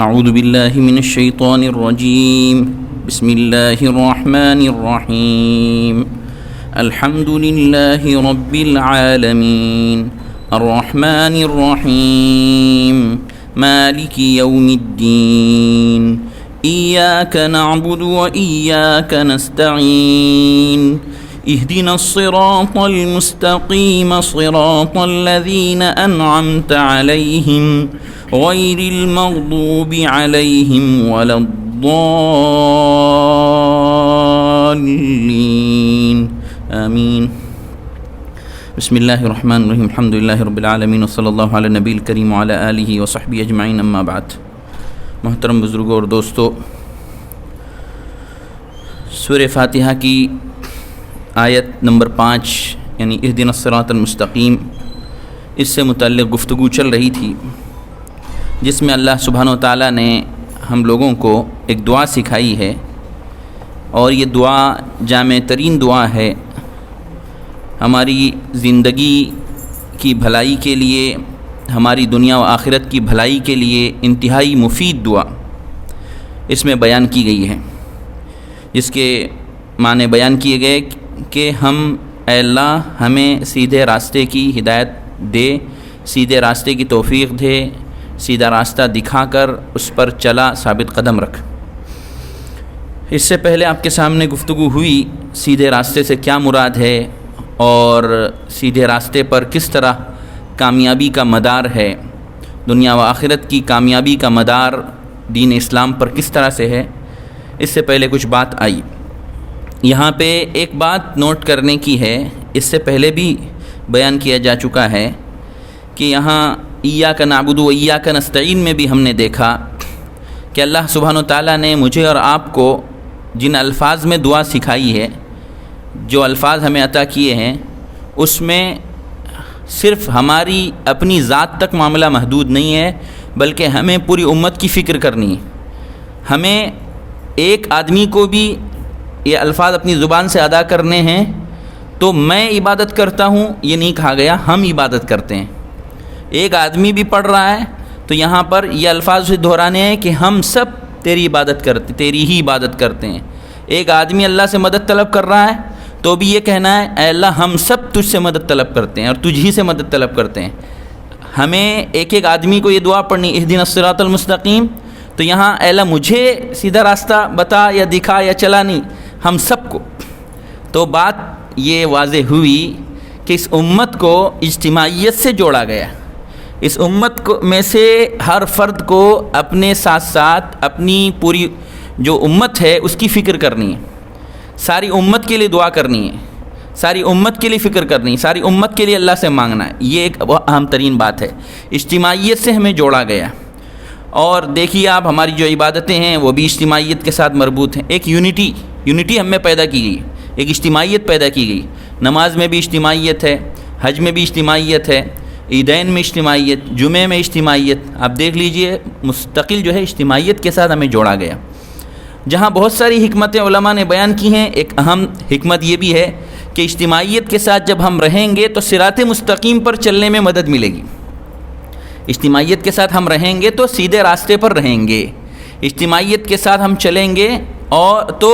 اعوذ باللہ من الشیطان الرجیم بسم اللہ الرحمن الرحیم الحمد للہ رب العالمین الرحمن الرحیم مالک یوم الدین ایاک نعبد و ایاک نستعین اهدنا الصراط المستقیم صراط الذین انعمت علیہم غیر المغضوب علیہم ولا الضالین آمین۔ بسم اللہ الرحمن الرحیم الحمد للہ رب العالمین وصلی اللہ علی نبی الکریم وعلی آلہ وصحبہ اجمعین، اما بعد۔ محترم بزرگوں اور دوستو، سورہ فاتحہ کی آیت نمبر 5 یعنی اہدنا الصراط المستقیم، اس سے متعلق گفتگو چل رہی تھی، جس میں اللہ سبحانہ و تعالیٰ نے ہم لوگوں کو ایک دعا سکھائی ہے، اور یہ دعا جامع ترین دعا ہے ہماری زندگی کی بھلائی کے لیے، ہماری دنیا و آخرت کی بھلائی کے لیے انتہائی مفید دعا اس میں بیان کی گئی ہے، جس کے معنی بیان کیے گئے کہ اے اللہ ہمیں سیدھے راستے کی ہدایت دے، سیدھے راستے کی توفیق دے، سیدھا راستہ دکھا کر اس پر چلا ثابت قدم رکھ۔ اس سے پہلے آپ کے سامنے گفتگو ہوئی سیدھے راستے سے کیا مراد ہے، اور سیدھے راستے پر کس طرح کامیابی کا مدار ہے، دنیا و آخرت کی کامیابی کا مدار دین اسلام پر کس طرح سے ہے۔ اس سے پہلے کچھ بات آئی، یہاں پہ ایک بات نوٹ کرنے کی ہے، اس سے پہلے بھی بیان کیا جا چکا ہے کہ یہاں ایاک نعبد و ایاک نستعین میں بھی ہم نے دیکھا کہ اللہ سبحانہ و تعالیٰ نے مجھے اور آپ کو جن الفاظ میں دعا سکھائی ہے، جو الفاظ ہمیں عطا کیے ہیں، اس میں صرف ہماری اپنی ذات تک معاملہ محدود نہیں ہے، بلکہ ہمیں پوری امت کی فکر کرنی ہے۔ ہمیں ایک آدمی کو بھی یہ الفاظ اپنی زبان سے ادا کرنے ہیں تو میں عبادت کرتا ہوں یہ نہیں کہا گیا، ہم عبادت کرتے ہیں۔ ایک آدمی بھی پڑھ رہا ہے تو یہاں پر یہ الفاظ سے دہرانے ہیں کہ ہم سب تیری عبادت کرتے، تیری ہی عبادت کرتے ہیں۔ ایک آدمی اللہ سے مدد طلب کر رہا ہے تو بھی یہ کہنا ہے اے اللہ ہم سب تجھ سے مدد طلب کرتے ہیں اور تجھ ہی سے مدد طلب کرتے ہیں۔ ہمیں ایک ایک آدمی کو یہ دعا پڑھنی، اہدنا الصراط المستقیم، تو یہاں اے اللہ مجھے سیدھا راستہ بتا یا دکھا یا چلا، نہیں، ہم سب کو۔ تو بات یہ واضح ہوئی کہ اس امت کو اجتماعیت سے جوڑا گیا، اس امت کو میں سے ہر فرد کو اپنے ساتھ ساتھ اپنی پوری جو امت ہے اس کی فکر کرنی ہے، ساری امت کے لیے دعا کرنی ہے، ساری امت کے لیے فکر کرنی ہے، ساری امت کے لیے اللہ سے مانگنا ہے۔ یہ ایک اہم ترین بات ہے، اجتماعیت سے ہمیں جوڑا گیا۔ اور دیکھیے آپ، ہماری جو عبادتیں ہیں وہ بھی اجتماعیت کے ساتھ مربوط ہیں۔ ایک یونٹی ہم میں پیدا کی گئی، ایک اجتماعیت پیدا کی گئی۔ نماز میں بھی اجتماعیت ہے، حج میں بھی اجتماعیت ہے، عیدین میں اجتماعیت، جمعے میں اجتماعیت، آپ دیکھ لیجئے مستقل جو ہے اجتماعیت کے ساتھ ہمیں جوڑا گیا۔ جہاں بہت ساری حکمتیں علماء نے بیان کی ہیں، ایک اہم حکمت یہ بھی ہے کہ اجتماعیت کے ساتھ جب ہم رہیں گے تو صراط مستقیم پر چلنے میں مدد ملے گی۔ اجتماعیت کے ساتھ ہم رہیں گے تو سیدھے راستے پر رہیں گے، اجتماعیت کے ساتھ ہم چلیں گے، اور تو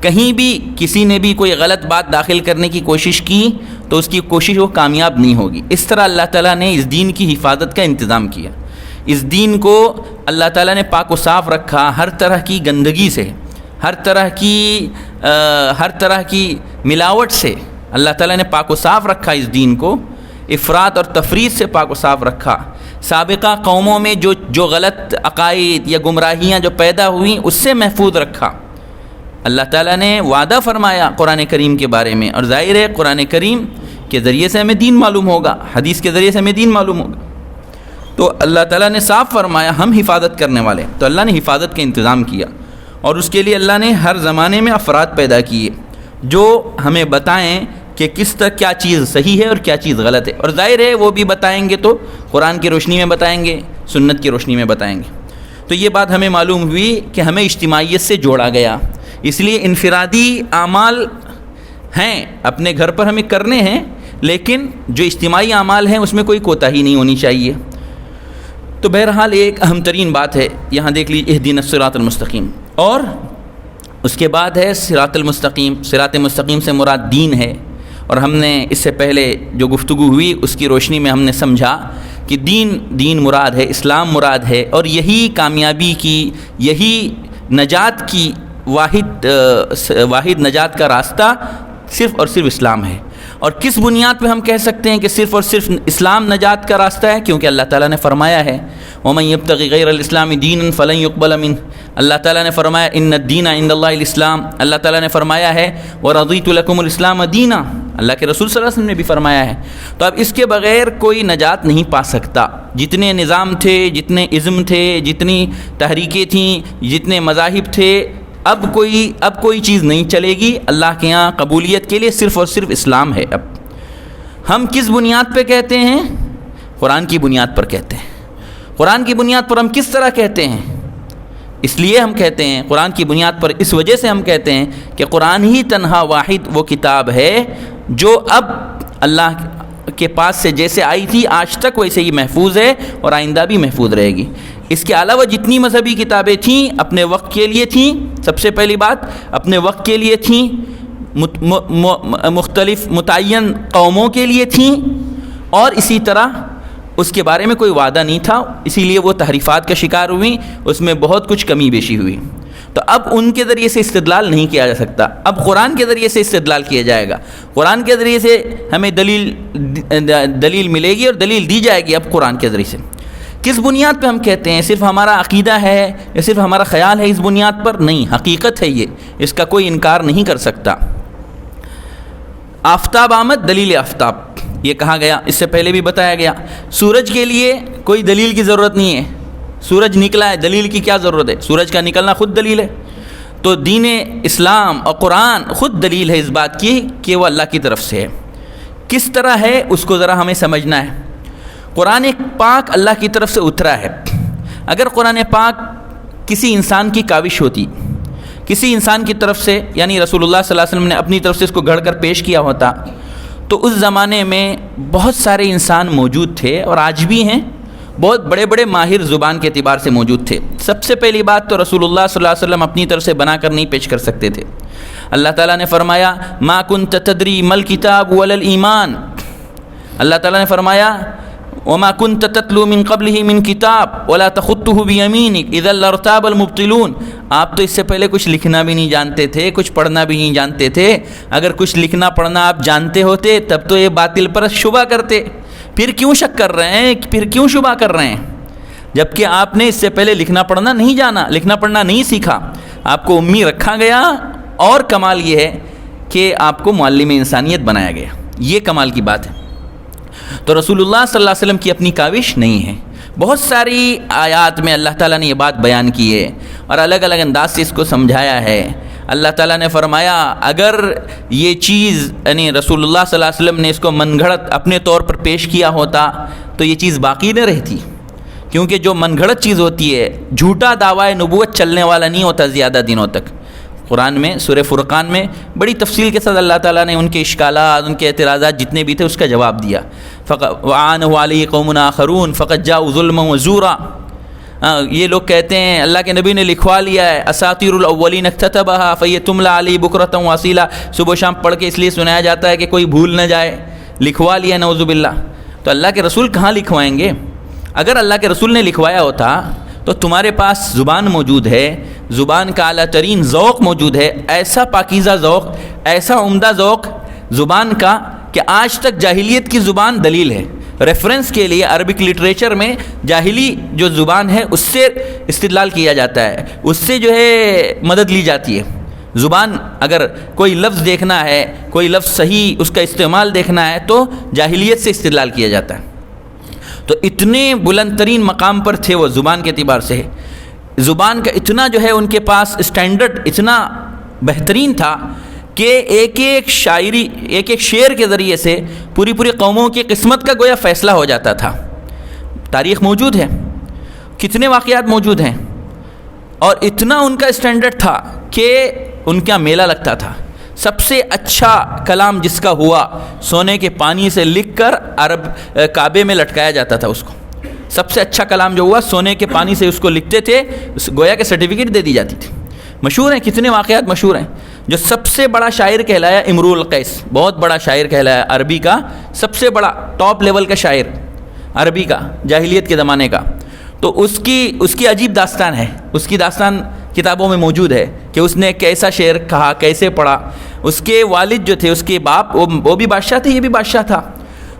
کہیں بھی کسی نے بھی کوئی غلط بات داخل کرنے کی کوشش کی تو اس کی کوشش وہ کامیاب نہیں ہوگی۔ اس طرح اللہ تعالیٰ نے اس دین کی حفاظت کا انتظام کیا، اس دین کو اللہ تعالیٰ نے پاک و صاف رکھا، ہر طرح کی گندگی سے، ہر طرح کی ملاوٹ سے اللہ تعالیٰ نے پاک و صاف رکھا، اس دین کو افراط اور تفریط سے پاک و صاف رکھا۔ سابقہ قوموں میں جو غلط عقائد یا گمراہیاں جو پیدا ہوئیں اس سے محفوظ رکھا۔ اللہ تعالیٰ نے وعدہ فرمایا قرآن کریم کے بارے میں، اور ظاہر ہے قرآن کریم کے ذریعے سے ہمیں دین معلوم ہوگا، حدیث کے ذریعے سے ہمیں دین معلوم ہوگا۔ تو اللہ تعالیٰ نے صاف فرمایا ہم حفاظت کرنے والے، تو اللہ نے حفاظت کا انتظام کیا، اور اس کے لیے اللہ نے ہر زمانے میں افراد پیدا کیے جو ہمیں بتائیں کہ کس طرح کیا چیز صحیح ہے اور کیا چیز غلط ہے، اور ظاہر ہے وہ بھی بتائیں گے تو قرآن کی روشنی میں بتائیں گے، سنت کی روشنی میں بتائیں گے۔ تو یہ بات ہمیں معلوم ہوئی کہ ہمیں اجتماعیت سے جوڑا گیا، اس لیے انفرادی اعمال ہیں اپنے گھر پر ہمیں کرنے ہیں، لیکن جو اجتماعی اعمال ہیں اس میں کوئی کوتاہی نہیں ہونی چاہیے۔ تو بہرحال ایک اہم ترین بات ہے، یہاں دیکھ لیجیے اہدنا الصراط المستقیم، اور اس کے بعد ہے صراط المستقیم۔ صراط مستقیم سے مراد دین ہے، اور ہم نے اس سے پہلے جو گفتگو ہوئی اس کی روشنی میں ہم نے سمجھا کہ دین مراد ہے، اسلام مراد ہے، اور یہی کامیابی کی، یہی نجات کی واحد نجات کا راستہ صرف اور صرف اسلام ہے۔ اور کس بنیاد پہ ہم کہہ سکتے ہیں کہ صرف اور صرف اسلام نجات کا راستہ ہے؟ کیونکہ اللہ تعالیٰ نے فرمایا ہے وَمَن يَبْتَغِ غَيْرَ الْإِسْلَامِ دِينًا فَلَن يُقْبَلَ مِنْهُ، اللہ تعالیٰ نے فرمایا ان الدین عند اللہ الاسلام، اللہ تعالیٰ نے فرمایا ہے وَرَضِيتُ لَكُمُ الْإِسْلَامَ دِينًا، اللہ کے رسول صلی اللہ علیہ وسلم نے بھی فرمایا ہے۔ تو اب اس کے بغیر کوئی نجات نہیں پا سکتا۔ جتنے نظام تھے، جتنے ازم تھے، جتنی تحریکیں تھیں، جتنے مذاہب تھے، اب کوئی چیز نہیں چلے گی اللہ کے ہاں قبولیت کے لیے، صرف اور صرف اسلام ہے۔ اب ہم کس بنیاد پہ کہتے ہیں؟ قرآن کی بنیاد پر کہتے ہیں۔ قرآن کی بنیاد پر ہم کس طرح کہتے ہیں؟ اس لیے ہم کہتے ہیں قرآن کی بنیاد پر، اس وجہ سے ہم کہتے ہیں کہ قرآن ہی تنہا واحد وہ کتاب ہے جو اب اللہ کے پاس سے جیسے آئی تھی آج تک ویسے ہی محفوظ ہے، اور آئندہ بھی محفوظ رہے گی۔ اس کے علاوہ جتنی مذہبی کتابیں تھیں اپنے وقت کے لیے تھیں، سب سے پہلی بات اپنے وقت کے لیے تھیں، مختلف متعین قوموں کے لیے تھیں، اور اسی طرح اس کے بارے میں کوئی وعدہ نہیں تھا، اسی لیے وہ تحریفات کا شکار ہوئی، اس میں بہت کچھ کمی بیشی ہوئی۔ تو اب ان کے ذریعے سے استدلال نہیں کیا جا سکتا، اب قرآن کے ذریعے سے استدلال کیا جائے گا۔ قرآن کے ذریعے سے ہمیں دلیل ملے گی اور دلیل دی جائے گی اب قرآن کے ذریعے سے۔ کس بنیاد پہ ہم کہتے ہیں؟ صرف ہمارا عقیدہ ہے یا صرف ہمارا خیال ہے اس بنیاد پر؟ نہیں، حقیقت ہے یہ، اس کا کوئی انکار نہیں کر سکتا۔ آفتاب آمد، دلیل آفتاب یہ کہا گیا، اس سے پہلے بھی بتایا گیا۔ سورج کے لیے کوئی دلیل کی ضرورت نہیں ہے، سورج نکلا ہے، دلیل کی کیا ضرورت ہے؟ سورج کا نکلنا خود دلیل ہے۔ تو دین اسلام اور قرآن خود دلیل ہے اس بات کی کہ وہ اللہ کی طرف سے ہے۔ کس طرح ہے اس کو ذرا ہمیں سمجھنا ہے۔ قرآن پاک اللہ کی طرف سے اترا ہے۔ اگر قرآن پاک کسی انسان کی کاوش ہوتی، کسی انسان کی طرف سے، یعنی رسول اللہ صلی اللہ علیہ وسلم نے اپنی طرف سے اس کو گھڑ کر پیش کیا ہوتا، تو اس زمانے میں بہت سارے انسان موجود تھے، اور آج بھی ہیں، بہت بڑے بڑے ماہر زبان کے اعتبار سے موجود تھے۔ سب سے پہلی بات تو رسول اللہ صلی اللہ علیہ وسلم اپنی طرف سے بنا کر نہیں پیش کر سکتے تھے۔ اللہ تعالیٰ نے فرمایا ما کنت تدری ما الکتاب ولا الایمان، اللہ تعالیٰ نے فرمایا وما كنت تتلو من قبله من کتاب ولا تخطه بيمينك اذا لارتاب المبطلون، آپ تو اس سے پہلے کچھ لکھنا بھی نہیں جانتے تھے، کچھ پڑھنا بھی نہیں جانتے تھے۔ اگر کچھ لکھنا پڑھنا آپ جانتے ہوتے تب تو یہ باطل پر شبہ کرتے، پھر کیوں شک کر رہے ہیں، پھر کیوں شبہ کر رہے ہیں؟ جبکہ آپ نے اس سے پہلے لکھنا پڑھنا نہیں جانا، لکھنا پڑھنا نہیں سیکھا، آپ کو امی رکھا گیا، اور کمال یہ ہے کہ آپ کو معلم انسانیت بنایا گیا، یہ کمال کی بات ہے۔ تو رسول اللہ صلی اللہ علیہ وسلم کی اپنی کاوش نہیں ہے۔ بہت ساری آیات میں اللہ تعالیٰ نے یہ بات بیان کی ہے، اور الگ الگ انداز سے اس کو سمجھایا ہے۔ اللہ تعالیٰ نے فرمایا اگر یہ چیز یعنی رسول اللہ صلی اللہ علیہ وسلم نے اس کو من گھڑت اپنے طور پر پیش کیا ہوتا تو یہ چیز باقی نہ رہتی، کیونکہ جو من گھڑت چیز ہوتی ہے، جھوٹا دعوی نبوت چلنے والا نہیں ہوتا زیادہ دنوں تک۔ قرآن میں سورہ فرقان میں بڑی تفصیل کے ساتھ اللہ تعالیٰ نے ان کے اشکالات، ان کے اعتراضات جتنے بھی تھے اس کا جواب دیا۔ وَعَانَهُ عَلَيْهِ قَوْمٌ آخَرُونَ فَقَدْ جَاءُوا ظُلْمًا وَزُورًا، یہ لوگ کہتے ہیں اللہ کے نبی نے لکھوا لیا ہے، اساطیر الاولین اکتتبها فهي تملى علیہ بکرۃ واسیلا، صبح و شام پڑھ کے اس لیے سنایا جاتا ہے کہ کوئی بھول نہ جائے، لکھوا لیا نعوذ باللہ۔ تو اللہ کے رسول کہاں لکھوائیں گے؟ اگر اللہ کے رسول نے لکھوایا ہوتا تو تمہارے پاس زبان موجود ہے، زبان کا اعلیٰ ترین ذوق موجود ہے، ایسا پاکیزہ ذوق، ایسا عمدہ ذوق زبان کا کہ آج تک جاہلیت کی زبان دلیل ہے۔ ریفرنس کے لیے عربک لٹریچر میں جاہلی جو زبان ہے اس سے استدلال کیا جاتا ہے، اس سے جو ہے مدد لی جاتی ہے۔ زبان اگر کوئی لفظ دیکھنا ہے، کوئی لفظ صحیح اس کا استعمال دیکھنا ہے تو جاہلیت سے استدلال کیا جاتا ہے۔ تو اتنے بلند ترین مقام پر تھے وہ زبان کے اعتبار سے، زبان کا اتنا جو ہے ان کے پاس اسٹینڈرڈ اتنا بہترین تھا کہ ایک ایک شاعری، ایک ایک شعر کے ذریعے سے پوری پوری قوموں کی قسمت کا گویا فیصلہ ہو جاتا تھا۔ تاریخ موجود ہے، کتنے واقعات موجود ہیں، اور اتنا ان کا اسٹینڈرڈ تھا کہ ان کا میلہ لگتا تھا۔ سب سے اچھا کلام جس کا ہوا، سونے کے پانی سے لکھ کر عرب کعبے میں لٹکایا جاتا تھا اس کو۔ سب سے اچھا کلام جو ہوا سونے کے پانی سے اس کو لکھتے تھے، گویا کہ سرٹیفکیٹ دے دی جاتی تھی. مشہور ہیں، کتنے واقعات مشہور ہیں. جو سب سے بڑا شاعر کہلایا امرؤ القیس، بہت بڑا شاعر کہلایا، عربی کا سب سے بڑا ٹاپ لیول کا شاعر عربی کا، جاہلیت کے زمانے کا. تو اس کی عجیب داستان ہے، اس کی داستان کتابوں میں موجود ہے کہ اس نے کیسا شعر کہا، کیسے پڑھا. اس کے والد جو تھے، اس کے باپ، وہ بھی بادشاہ تھے، یہ بھی بادشاہ تھا.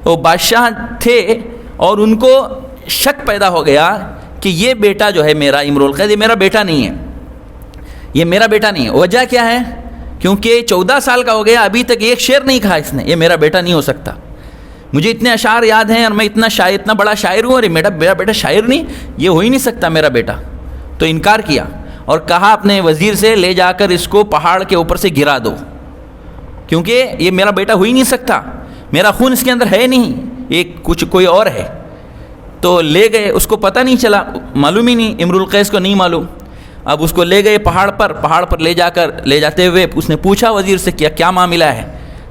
وہ بادشاہ تھے اور ان کو شک پیدا ہو گیا کہ یہ بیٹا جو ہے میرا امرؤ القیس، یہ میرا بیٹا نہیں ہے، یہ میرا بیٹا نہیں ہے. وجہ کیا ہے؟ کیونکہ 14 سال کا ہو گیا، ابھی تک ایک شعر نہیں کہا اس نے. یہ میرا بیٹا نہیں ہو سکتا، مجھے اتنے اشعار یاد ہیں اور میں اتنا بڑا شاعر ہوں اور میرا بیٹا شاعر نہیں، یہ ہو ہی نہیں سکتا میرا بیٹا. تو انکار کیا اور کہا اپنے وزیر سے، لے جا کر اس کو پہاڑ کے اوپر سے گرا دو، کیونکہ یہ میرا بیٹا ہو ہی نہیں سکتا، میرا خون اس کے اندر ہے نہیں، یہ کچھ کوئی اور ہے. تو لے گئے، اس کو پتہ نہیں چلا، معلوم ہی نہیں، امرؤ القیس کو نہیں معلوم. اب اس کو لے گئے پہاڑ پر لے جاتے ہوئے اس نے پوچھا وزیر سے کیا معاملہ ہے.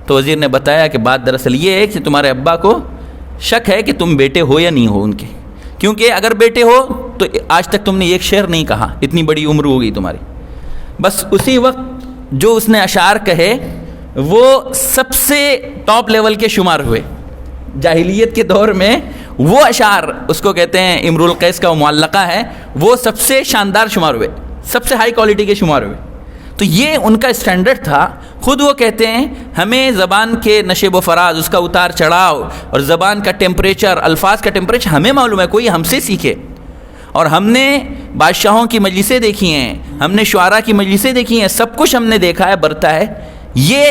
تو وزیر نے بتایا کہ بات دراصل یہ ہے کہ تمہارے ابا کو شک ہے کہ تم بیٹے ہو یا نہیں ہو ان کے، کیونکہ اگر بیٹے ہو تو آج تک تم نے ایک شعر نہیں کہا، اتنی بڑی عمر ہو گئی تمہاری. بس اسی وقت جو اس نے اشعار کہے وہ سب سے ٹاپ لیول کے شمار ہوئے جاہلیت کے دور میں. وہ اشعار اس کو کہتے ہیں امرؤ القیس کا معلقہ ہے، وہ سب سے شاندار شمار ہوئے، سب سے ہائی کوالٹی کے شمار ہوئے. تو یہ ان کا اسٹینڈرڈ تھا. خود وہ کہتے ہیں ہمیں زبان کے نشیب و فراز، اس کا اتار چڑھاؤ اور زبان کا ٹیمپریچر، الفاظ کا ٹیمپریچر ہمیں معلوم ہے، کوئی ہم سے سیکھے. اور ہم نے بادشاہوں کی مجلسیں دیکھی ہیں، ہم نے شعراء کی مجلسیں دیکھی ہیں، سب کچھ ہم نے دیکھا ہے، برتا ہے. یہ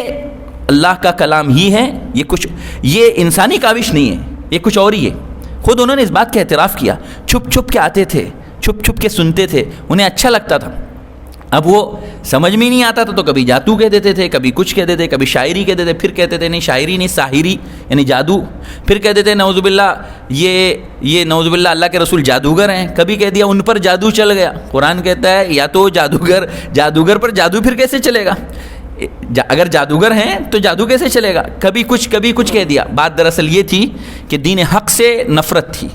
اللہ کا کلام ہی ہے، یہ انسانی کاوش نہیں ہے، یہ کچھ اور ہی ہے. خود انہوں نے اس بات کا اعتراف کیا. چھپ کے آتے تھے، چھپ کے سنتے تھے، انہیں اچھا لگتا تھا. اب وہ سمجھ میں نہیں آتا تھا تو کبھی جادو کہہ دیتے تھے، کبھی کچھ کہہ دیتے، کبھی شاعری کہہ دیتے، پھر کہتے تھے نہیں شاعری نہیں، ساحری یعنی جادو. پھر کہتے تھے نعوذ باللہ یہ نعوذ باللہ اللہ کے رسول جادوگر ہیں. کبھی کہہ دیا ان پر جادو چل گیا. قرآن کہتا ہے یا تو جادوگر پر جادو پھر کیسے چلے گا؟ اگر جادوگر ہیں تو جادو کیسے چلے گا؟ کبھی کچھ کہہ دیا. بات دراصل یہ تھی کہ دین حق سے نفرت تھی.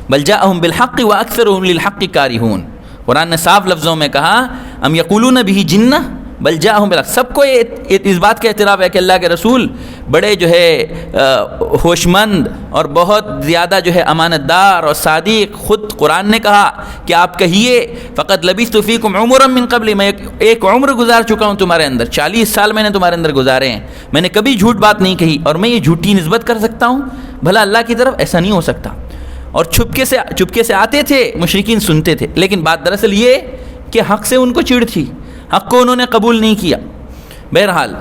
بل جاءہم بالحق واکثرہم للحق کارہون. قرآن نے صاف لفظوں میں کہا ام یقولون بہ جنہ بل جاءہم بالحق. سب کو اس بات کا اعتراف ہے کہ اللہ کے رسول بڑے جو ہے ہوش مند اور بہت زیادہ جو ہے امانت دار اور صادق. خود قرآن نے کہا کہ آپ کہیے فقد لبثت فیکم عمرا من قبل، میں ایک عمر گزار چکا ہوں تمہارے اندر، 40 سال میں نے تمہارے اندر گزارے ہیں، میں نے کبھی جھوٹ بات نہیں کہی اور میں یہ جھوٹی نسبت کر سکتا ہوں بھلا اللہ کی طرف؟ ایسا نہیں ہو سکتا. اور چپکے سے آتے تھے، مشرکین سنتے تھے. لیکن بات دراصل یہ کہ حق سے ان کو چڑ تھی، حق کو انہوں نے قبول نہیں کیا. بہرحال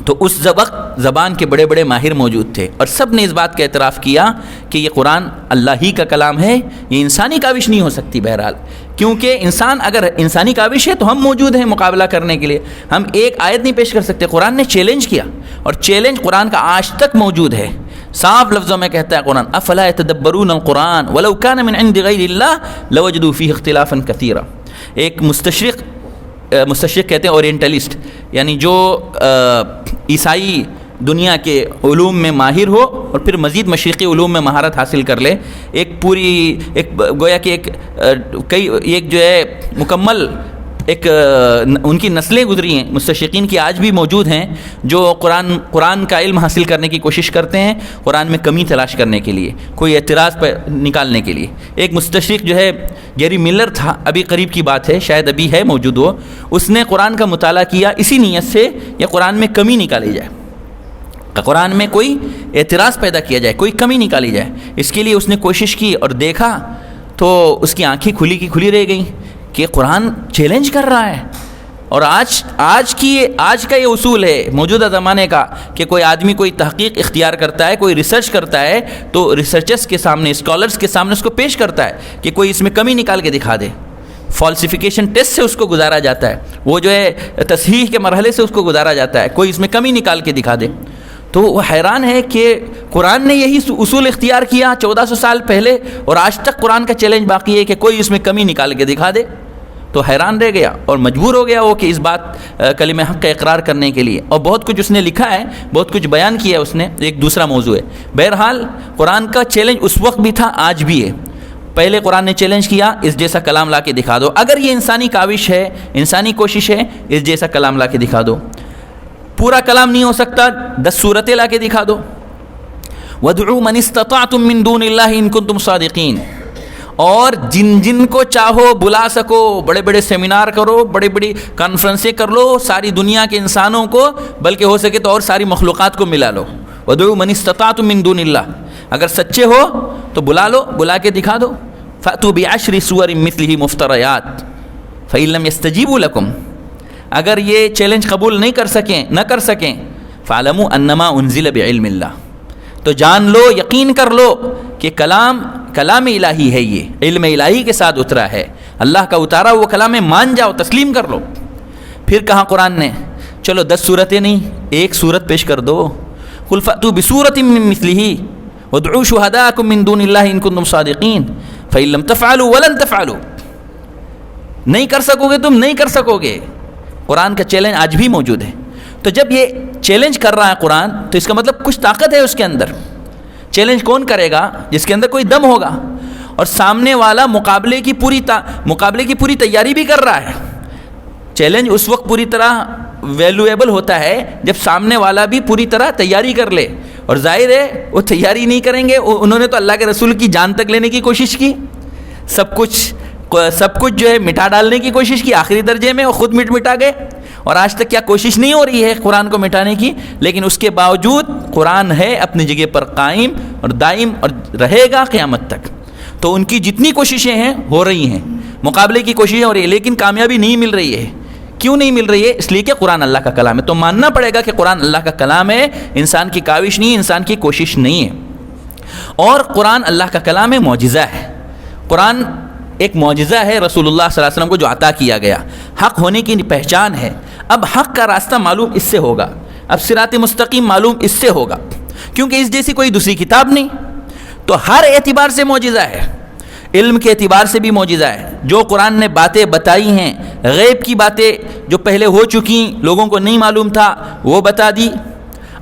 تو اس وقت زبان کے بڑے بڑے ماہر موجود تھے اور سب نے اس بات کا اعتراف کیا کہ یہ قرآن اللہ ہی کا کلام ہے، یہ انسانی کاوش نہیں ہو سکتی. بہرحال کیونکہ اگر انسانی کاوش ہے تو ہم موجود ہیں مقابلہ کرنے کے لیے. ہم ایک آیت نہیں پیش کر سکتے. قرآن نے چیلنج کیا اور چیلنج قرآن کا آج تک موجود ہے. صاف لفظوں میں کہتا ہے قرآن افلا يتدبرون القرآن ولو كان من عند غیر اللہ لوجدوا فیہ اختلافا کثیرا. ایک مستشرق کہتے ہیں اورینٹلسٹ، یعنی جو عیسائی دنیا کے علوم میں ماہر ہو اور پھر مزید مشرقی علوم میں مہارت حاصل کر لے. گویا کہ ایک جو ہے مکمل ان کی نسلیں گزری ہیں مستشرقین کی، آج بھی موجود ہیں جو قرآن کا علم حاصل کرنے کی کوشش کرتے ہیں، قرآن میں کمی تلاش کرنے کے لیے، کوئی اعتراض پر نکالنے کے لیے. ایک مستشرق جو ہے گیری ملر تھا، ابھی قریب کی بات ہے، شاید ابھی ہے موجود ہو. اس نے قرآن کا مطالعہ کیا اسی نیت سے یا قرآن میں کمی نکالی جائے، قرآن میں کوئی اعتراض پیدا کیا جائے، کوئی کمی نکالی جائے. اس کے لیے اس نے کوشش کی اور دیکھا تو اس کی آنکھیں کھلی رہ گئیں کہ قرآن چیلنج کر رہا ہے. اور آج کا یہ اصول ہے موجودہ زمانے کا کہ کوئی آدمی کوئی تحقیق اختیار کرتا ہے، کوئی ریسرچ کرتا ہے تو ریسرچرز کے سامنے، اسکالرز کے سامنے اس کو پیش کرتا ہے کہ کوئی اس میں کمی نکال کے دکھا دے. فالسیفیکیشن ٹیسٹ سے اس کو گزارا جاتا ہے، وہ جو ہے تصحیح کے مرحلے سے اس کو گزارا جاتا ہے، کوئی اس میں کمی نکال کے دکھا دے. تو وہ حیران ہے کہ قرآن نے یہی اصول اختیار کیا 1400 سال پہلے اور آج تک قرآن کا چیلنج باقی ہے کہ کوئی اس میں کمی نکال کے دکھا دے. تو حیران رہ گیا اور مجبور ہو گیا وہ کہ اس بات کلمہ حق کا اقرار کرنے کے لیے. اور بہت کچھ اس نے لکھا ہے، بہت کچھ بیان کیا ہے اس نے، ایک دوسرا موضوع ہے. بہرحال قرآن کا چیلنج اس وقت بھی تھا، آج بھی ہے. پہلے قرآن نے چیلنج کیا اس جیسا کلام لا کے دکھا دو، اگر یہ انسانی کاوش ہے، انسانی کوشش ہے، اس جیسا کلام لا کے دکھا دو۔ پورا کلام نہیں ہو سکتا، 10 سورتیں لا کے دکھا دو۔ وَادْعُوا مَنِ اسْتَطَعْتُم مِّن دُونِ اللَّهِ إِن كُنتُمْ صَادِقِينَ، اور جن جن کو چاہو بلا سکو، بڑے بڑے سیمینار کرو، بڑی بڑی کانفرنسیں کر لو، ساری دنیا کے انسانوں کو، بلکہ ہو سکے تو اور ساری مخلوقات کو ملا لو۔ وَادْعُوا مَنِ اسْتَطَعْتُم مِّن دُونِ اللَّهِ، اگر سچے ہو تو بلا لو، بلا کے دکھا دو۔ فَأْتُوا بِعَشْرِ سُوَرٍ مِّثْلِهِ مُفْتَرَيَاتٍ فَإِن لَّمْ يَسْتَجِيبُوا لَكُمْ، اگر یہ چیلنج قبول نہیں کر سکیں فَاعْلَمُوا أَنَّمَا أُنزِلَ بِعِلْمِ اللَّهِ، تو جان لو، یقین کر لو کہ کلام الہی ہے، یہ علم الہی کے ساتھ اترا ہے، اللہ کا اتارا وہ کلام ہے، مان جاؤ، تسلیم کر لو۔ پھر کہا قرآن نے چلو 10 سورتیں نہیں، ایک سورت پیش کر دو۔ قُلْ فَأْتُوا بِسُورَةٍ مِّن مِّثْلِهِ وَادْعُوا شُهَدَاءَكُم مِّن دُونِ اللَّهِ إِن كُنتُمْ صَادِقِينَ فَإِن لَّمْ تَفْعَلُوا وَلَن تَفْعَلُوا، نہیں کر سکو گے، تم نہیں کر سکو گے۔ قرآن کا چیلنج آج بھی موجود ہے۔ تو جب یہ چیلنج کر رہا ہے قرآن، تو اس کا مطلب کچھ طاقت ہے اس کے اندر۔ چیلنج کون کرے گا؟ جس کے اندر کوئی دم ہوگا، اور سامنے والا مقابلے کی پوری تیاری بھی کر رہا ہے۔ چیلنج اس وقت پوری طرح ویلیویبل ہوتا ہے جب سامنے والا بھی پوری طرح تیاری کر لے، اور ظاہر ہے وہ تیاری نہیں کریں گے، انہوں نے تو اللہ کے رسول کی جان تک لینے کی کوشش کی، سب کچھ جو ہے مٹا ڈالنے کی کوشش کی، آخری درجے میں وہ خود مٹا گئے، اور آج تک کیا کوشش نہیں ہو رہی ہے قرآن کو مٹانے کی، لیکن اس کے باوجود قرآن ہے اپنی جگہ پر قائم اور دائم، اور رہے گا قیامت تک۔ تو ان کی جتنی کوششیں ہیں ہو رہی ہیں، مقابلے کی کوششیں ہو رہی ہیں، لیکن کامیابی نہیں مل رہی ہے۔ کیوں نہیں مل رہی ہے؟ اس لیے کہ قرآن اللہ کا کلام ہے، تو ماننا پڑے گا کہ قرآن اللہ کا کلام ہے، انسان کی کاوش نہیں، انسان کی کوشش نہیں ہے۔ اور قرآن اللہ کا کلام ہے، معجزہ ہے۔ قرآن ایک معجزہ ہے رسول اللہ صلی اللہ علیہ وسلم کو جو عطا کیا گیا، حق ہونے کی پہچان ہے۔ اب حق کا راستہ معلوم اس سے ہوگا، اب صراط مستقیم معلوم اس سے ہوگا، کیونکہ اس جیسی کوئی دوسری کتاب نہیں۔ تو ہر اعتبار سے معجزہ ہے، علم کے اعتبار سے بھی معجزہ ہے۔ جو قرآن نے باتیں بتائی ہیں، غیب کی باتیں جو پہلے ہو چکی لوگوں کو نہیں معلوم تھا وہ بتا دی،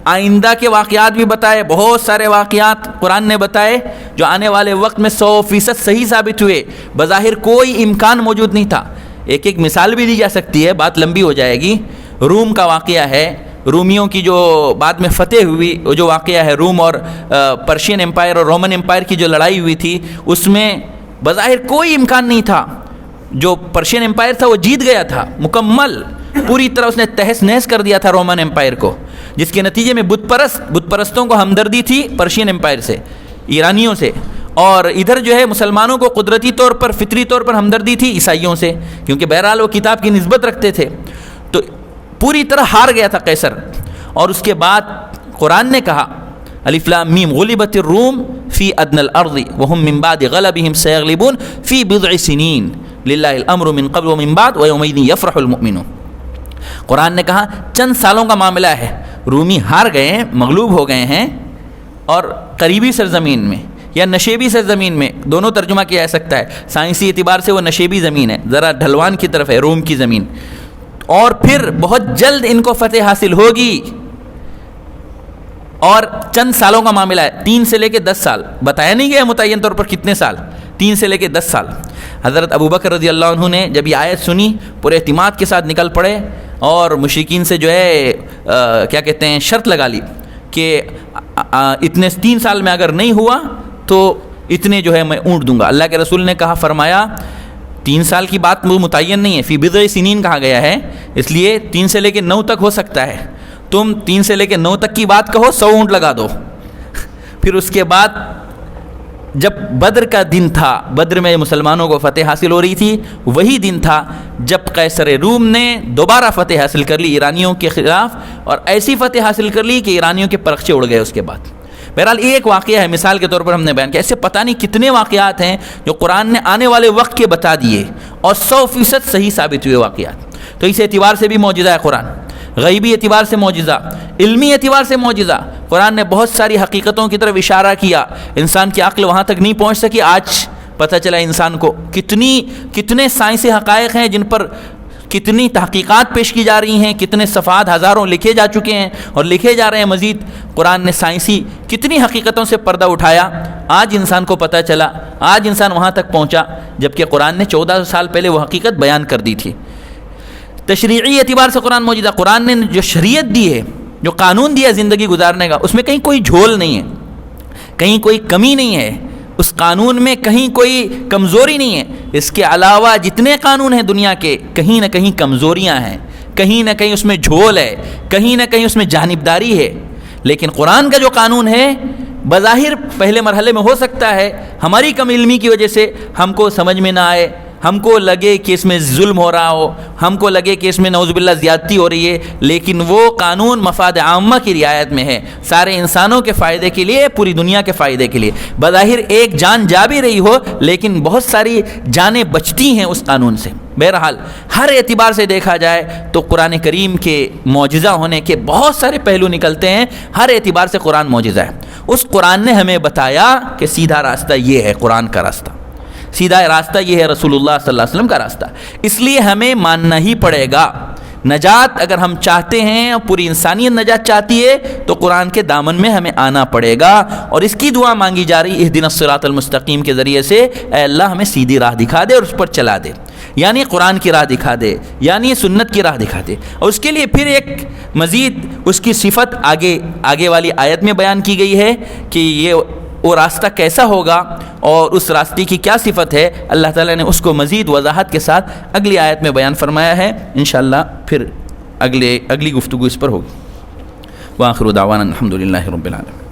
آئندہ کے واقعات بھی بتائے، بہت سارے واقعات قرآن نے بتائے جو آنے والے وقت میں 100% صحیح ثابت ہوئے، بظاہر کوئی امکان موجود نہیں تھا۔ ایک مثال بھی دی جا سکتی ہے، بات لمبی ہو جائے گی۔ روم کا واقعہ ہے، رومیوں کی جو بعد میں فتح ہوئی، وہ جو واقعہ ہے روم اور پرشین امپائر اور رومن امپائر کی جو لڑائی ہوئی تھی، اس میں بظاہر کوئی امکان نہیں تھا۔ جو پرشین امپائر تھا وہ جیت گیا تھا مکمل، پوری طرح اس نے تہس نہس کر دیا تھا رومن امپائر کو، جس کے نتیجے میں بت پرستوں کو ہمدردی تھی پرشین امپائر سے، ایرانیوں سے، اور ادھر جو ہے مسلمانوں کو قدرتی طور پر، فطری طور پر ہمدردی تھی عیسائیوں سے، کیونکہ بہرحال وہ کتاب کی نسبت رکھتے تھے۔ تو پوری طرح ہار گیا تھا قیصر، اور اس کے بعد قرآن نے کہا الف لام میم غلبت الروم فی ادنى الارض وهم من بعد غلبهم سيغلبون فی بضع سنین للہ الامر من قبل ومن بعد ویومئذ یفرح المؤمنون۔ قرآن نے کہا چند سالوں کا معاملہ ہے، رومی ہار گئے ہیں، مغلوب ہو گئے ہیں، اور قریبی سرزمین میں یا نشیبی سرزمین میں، دونوں ترجمہ کیا جا سکتا ہے، سائنسی اعتبار سے وہ نشیبی زمین ہے، ذرا ڈھلوان کی طرف ہے روم کی زمین، اور پھر بہت جلد ان کو فتح حاصل ہوگی، اور چند سالوں کا معاملہ ہے، 3 سے لے کے 10 سال، بتایا نہیں گیا متعین طور پر کتنے سال، 3 سے لے کے 10 سال۔ حضرت ابوبکر رضی اللہ عنہ نے جب یہ آیت سنی، پورے اعتماد کے ساتھ نکل پڑے، اور مشرکین سے جو ہے کیا کہتے ہیں شرط لگا لی کہ اتنے 3 سال میں اگر نہیں ہوا تو اتنے جو ہے میں اونٹ دوں گا۔ اللہ کے رسول نے کہا، فرمایا 3 سال کی بات متعین نہیں ہے، فی بضع سنین کہا گیا ہے، اس لیے 3 سے لے کے 9 تک ہو سکتا ہے، تم 3 سے لے کے 9 تک کی بات کہو، 100 اونٹ لگا دو۔ پھر اس کے بعد جب بدر کا دن تھا، بدر میں مسلمانوں کو فتح حاصل ہو رہی تھی، وہی دن تھا جب قیصر روم نے دوبارہ فتح حاصل کر لی ایرانیوں کے خلاف، اور ایسی فتح حاصل کر لی کہ ایرانیوں کے پرخچے اڑ گئے اس کے بعد۔ بہرحال ایک واقعہ ہے، مثال کے طور پر ہم نے بیان کیا، ایسے پتہ نہیں کتنے واقعات ہیں جو قرآن نے آنے والے وقت کے بتا دیے اور 100% صحیح ثابت ہوئے واقعات۔ تو اس اعتبار سے بھی معجزہ ہے قرآن، غیبی اعتبار سے معجزہ، علمی اعتبار سے معجزہ۔ قرآن نے بہت ساری حقیقتوں کی طرف اشارہ کیا، انسان کی عقل وہاں تک نہیں پہنچ سکی، آج پتہ چلا انسان کو کتنے سائنسی حقائق ہیں جن پر کتنی تحقیقات پیش کی جا رہی ہیں، کتنے صفحات ہزاروں لکھے جا چکے ہیں اور لکھے جا رہے ہیں مزید۔ قرآن نے سائنسی کتنی کتنی حقیقتوں سے پردہ اٹھایا، آج انسان کو پتہ چلا، آج انسان وہاں تک پہنچا، جبکہ قرآن نے 1400 سال پہلے وہ حقیقت بیان کر دی تھی۔ تشریعی اعتبار سے قرآن موجودہ، قرآن نے جو شریعت دی ہے، جو قانون دیا زندگی گزارنے کا، اس میں کہیں کوئی جھول نہیں ہے، کہیں کوئی کمی نہیں ہے، اس قانون میں کہیں کوئی کمزوری نہیں ہے۔ اس کے علاوہ جتنے قانون ہیں دنیا کے، کہیں نہ کہیں کمزوریاں ہیں، کہیں نہ کہیں اس میں جھول ہے، کہیں نہ کہیں اس میں جانبداری ہے۔ لیکن قرآن کا جو قانون ہے، بظاہر پہلے مرحلے میں ہو سکتا ہے ہماری کم علمی کی وجہ سے ہم کو سمجھ میں نہ آئے، ہم کو لگے کہ اس میں ظلم ہو رہا ہو، ہم کو لگے کہ اس میں نعوذ باللہ زیادتی ہو رہی ہے، لیکن وہ قانون مفاد عامہ کی رعایت میں ہے، سارے انسانوں کے فائدے کے لیے، پوری دنیا کے فائدے کے لیے۔ بظاہر ایک جان جا بھی رہی ہو، لیکن بہت ساری جانیں بچتی ہیں اس قانون سے۔ بہرحال ہر اعتبار سے دیکھا جائے تو قرآن کریم کے معجزہ ہونے کے بہت سارے پہلو نکلتے ہیں، ہر اعتبار سے قرآن معجزہ ہے۔ اس قرآن نے ہمیں بتایا کہ سیدھا راستہ یہ ہے، قرآن کا راستہ سیدھا راستہ یہ ہے، رسول اللہ صلی اللہ علیہ وسلم کا راستہ، اس لیے ہمیں ماننا ہی پڑے گا۔ نجات اگر ہم چاہتے ہیں اور پوری انسانیت نجات چاہتی ہے تو قرآن کے دامن میں ہمیں آنا پڑے گا، اور اس کی دعا مانگی جا رہی اہدنا الصراط المستقیم کے ذریعے سے، اے اللہ ہمیں سیدھی راہ دکھا دے اور اس پر چلا دے، یعنی قرآن کی راہ دکھا دے، یعنی سنت کی راہ دکھا دے۔ اور اس کے لیے پھر ایک مزید اس کی صفت آگے والی آیت میں بیان کی گئی ہے کہ یہ وہ راستہ کیسا ہوگا اور اس راستے کی کیا صفت ہے، اللہ تعالیٰ نے اس کو مزید وضاحت کے ساتھ اگلی آیت میں بیان فرمایا ہے۔ انشاءاللہ پھر اگلی گفتگو اس پر ہوگی۔ وآخر دعوانا الحمدللہ رب العالمین۔